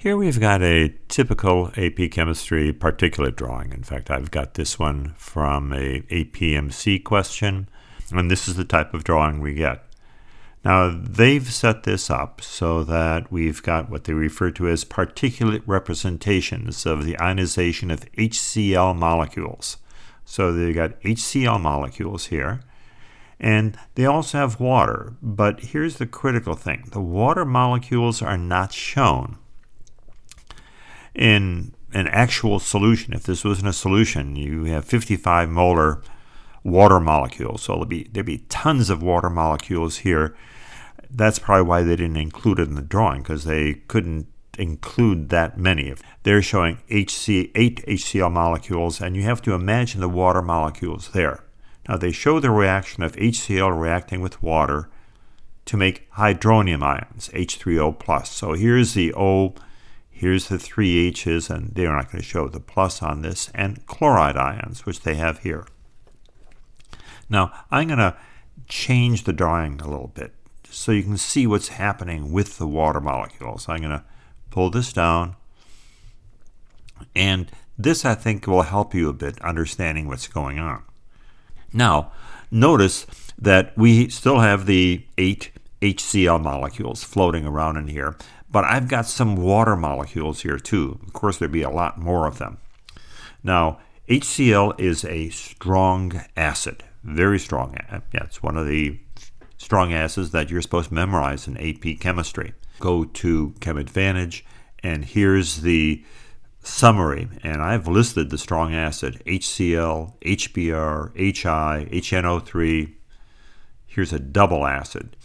Here we've got a typical AP chemistry particulate drawing. In fact, I've got this one from a APMC question, and this is the type of drawing we get. Now, they've set this up so that we've got what they refer to as particulate representations of the ionization of HCl molecules. So they've got HCl molecules here, and they also have water. But here's the critical thing. The water molecules are not shown. In an actual solution, if this wasn't a solution, you have 55 molar water molecules. So there'd be tons of water molecules here. That's probably why they didn't include it in the drawing, because they couldn't include that many. They're showing 8 HCl molecules, and you have to imagine the water molecules there. Now, they show the reaction of HCl reacting with water to make hydronium ions, H3O+. So here's the O, here's the 3 H's, and they're not going to show the plus on this, and chloride ions, which they have here. Now, I'm going to change the drawing a little bit so you can see what's happening with the water molecules. I'm going to pull this down, and this, I think, will help you a bit understanding what's going on. Now, notice that we still have the 8 HCl molecules floating around in here, but I've got some water molecules here too. Of course, there'd be a lot more of them. Now, HCl is a strong acid, very strong. Yeah, it's one of the strong acids that you're supposed to memorize in AP chemistry. Go to Chem Advantage, and here's the summary. And I've listed the strong acid: HCl, HBr, HI, HNO3. Here's a double acid.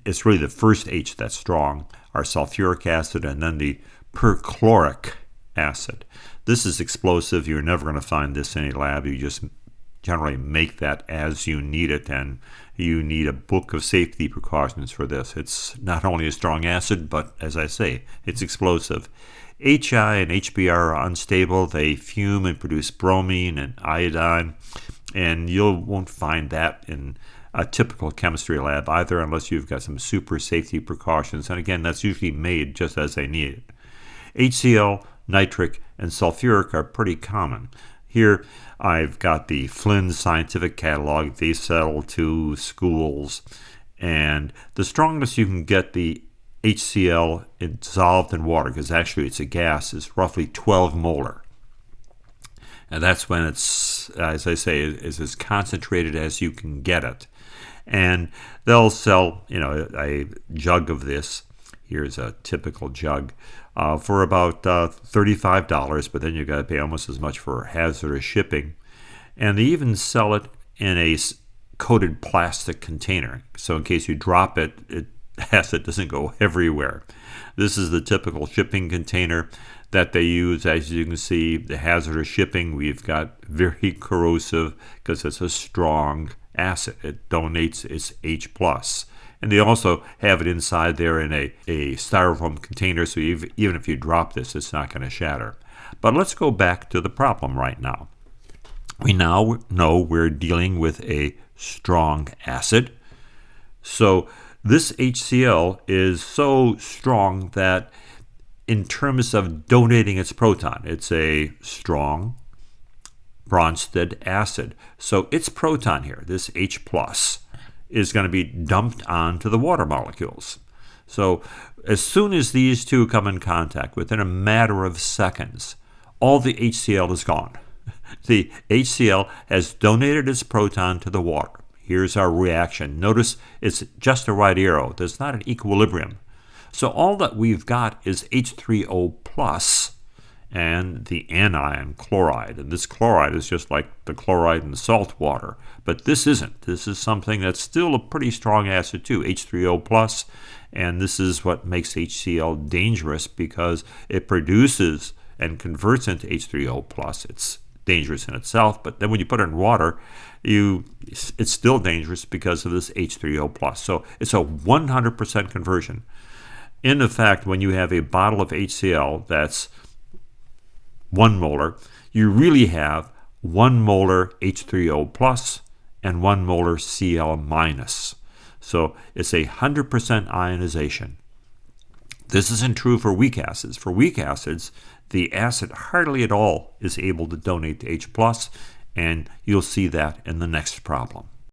It's really the first H that's strong, our sulfuric acid, and then the perchloric acid. This is explosive. You're never going to find this in a lab. You just generally make that as you need it, and you need a book of safety precautions for this. It's not only a strong acid, but as I say, it's explosive. HI and HBr are unstable. They fume and produce bromine and iodine, and you won't find that in a typical chemistry lab either, unless you've got some super safety precautions. And again, that's usually made just as they need it. HCl, nitric, and sulfuric are pretty common. Here I've got the Flynn Scientific Catalog. They sell to schools, and the strongest you can get the HCl dissolved in water, because actually it's a gas, is roughly 12 molar. And that's when it's, as I say, is as concentrated as you can get it. And they'll sell, a jug of this. Here's a typical jug for about $35, but then you've got to pay almost as much for hazardous shipping. And they even sell it in a coated plastic container, so in case you drop it, acid doesn't go everywhere. This is the typical shipping container that they use. As you can see, the hazardous shipping, we've got very corrosive because it's a strong acid. It donates its H+. And they also have it inside there in a styrofoam container, so even if you drop this, it's not going to shatter. But let's go back to the problem right now. We now know we're dealing with a strong acid. So this HCl is so strong that in terms of donating its proton, it's a strong Bronsted acid. So its proton here, this H+, is going to be dumped onto the water molecules. So as soon as these two come in contact, within a matter of seconds, all the HCl is gone. The HCl has donated its proton to the water. Here's our reaction. Notice it's just a right arrow. There's not an equilibrium. So all that we've got is H3O+ and the anion chloride. And this chloride is just like the chloride in salt water. But this isn't. This is something that's still a pretty strong acid too, H3O+. And this is what makes HCl dangerous, because it produces and converts into H3O+. It's dangerous in itself, but then when you put it in water, it's still dangerous because of this H3O+. So it's a 100% conversion. In fact, when you have a bottle of HCl that's 1 molar, you really have 1 molar H3O+ and 1 molar Cl-. So it's a 100% ionization. This isn't true for weak acids. For weak acids, the acid hardly at all is able to donate to H+, and you'll see that in the next problem.